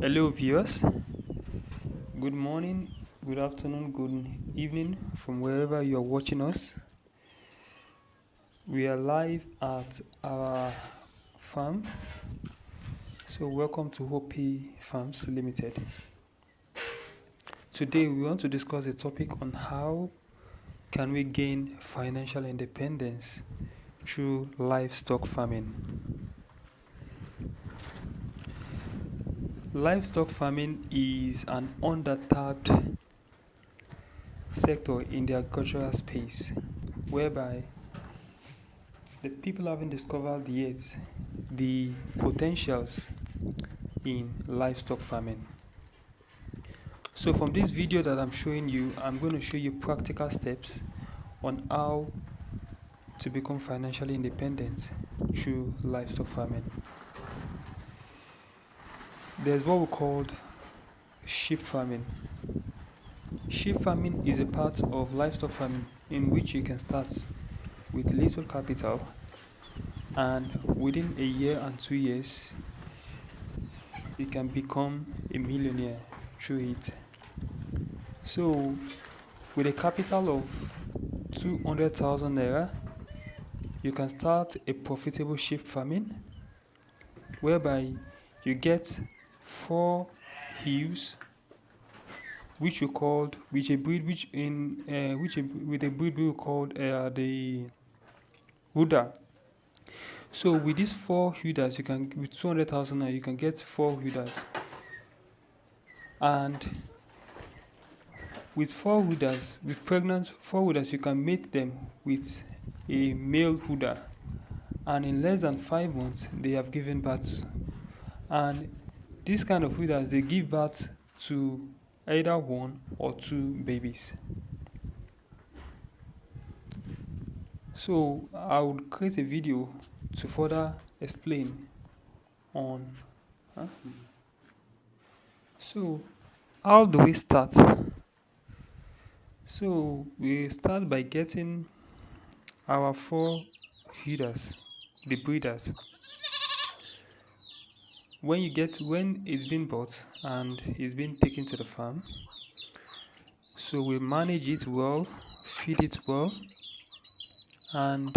Hello, viewers. Good morning, good afternoon, good evening from wherever you are watching us. We are live at our farm. So, welcome to Hope Farms Limited. Today, we want to discuss a topic on how can we gain financial independence through livestock farming. Livestock farming is an undertapped sector in the agricultural space, whereby the people haven't discovered yet the potentials in livestock farming. So from this video that I'm showing you, I'm going to show you practical steps on how to become financially independent through livestock farming. There's what we call sheep farming. Sheep farming is a part of livestock farming in which you can start with little capital, and within a year and 2 years you can become a millionaire through it. So with a capital of 200,000 naira, you can start a profitable sheep farming whereby you get 4 ewes, which we called with a breed we called the Huda. So with these 4 Hudas, you can, with 200,000 naira, you can get 4 Hudas, and with 4 Hudas, with pregnant 4 Hudas, you can mate them with a male Huda, and in less than 5 months they have given birth. And this kind of Hudas, they give birth to either 1 or 2 babies. So I would create a video to further explain on So how do we start? So we start by getting our 4 feeders, the breeders. When it's been bought and it's been taken to the farm, so we manage it well, feed it well, and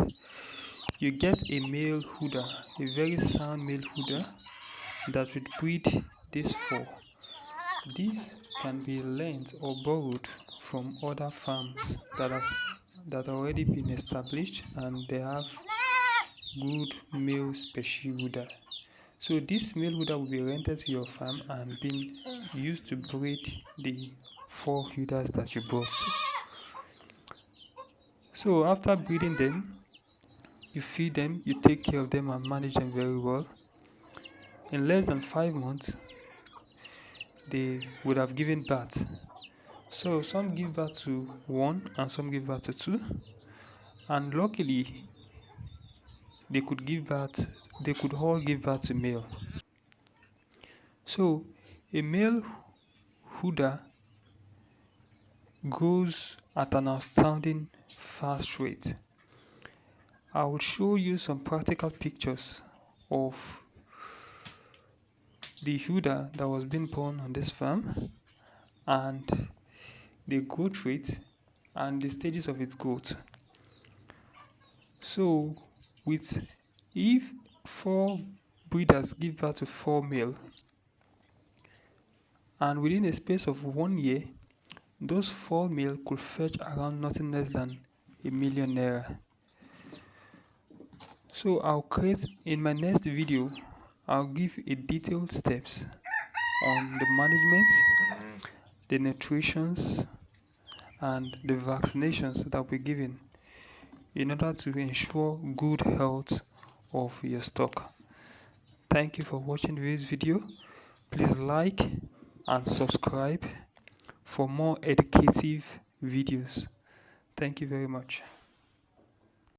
you get a male Huda, a very sound male Huda that would breed these 4. These can be lent or borrowed from other farms that already been established and they have good male species Huda. So this male Huda will be rented to your farm and being used to breed the 4 Hudas that you bought. So after breeding them, you feed them, you take care of them and manage them very well. In less than 5 months, they would have given birth. So some give birth to 1 and some give birth to 2. And luckily, they could all give birth to male. So a male Huda grows at an astounding fast rate. I will show you some practical pictures of the Huda that was being born on this farm and the growth rate and the stages of its growth. So if 4 breeders give birth to 4 male, and within a space of 1 year, those 4 male could fetch around nothing less than a million naira. So in my next video, I'll give a detailed steps on the management, the nutritions, and the vaccinations that will be given in order to ensure good health of your stock. Thank you for watching this video. Please like and subscribe for more educative videos. Thank you very much.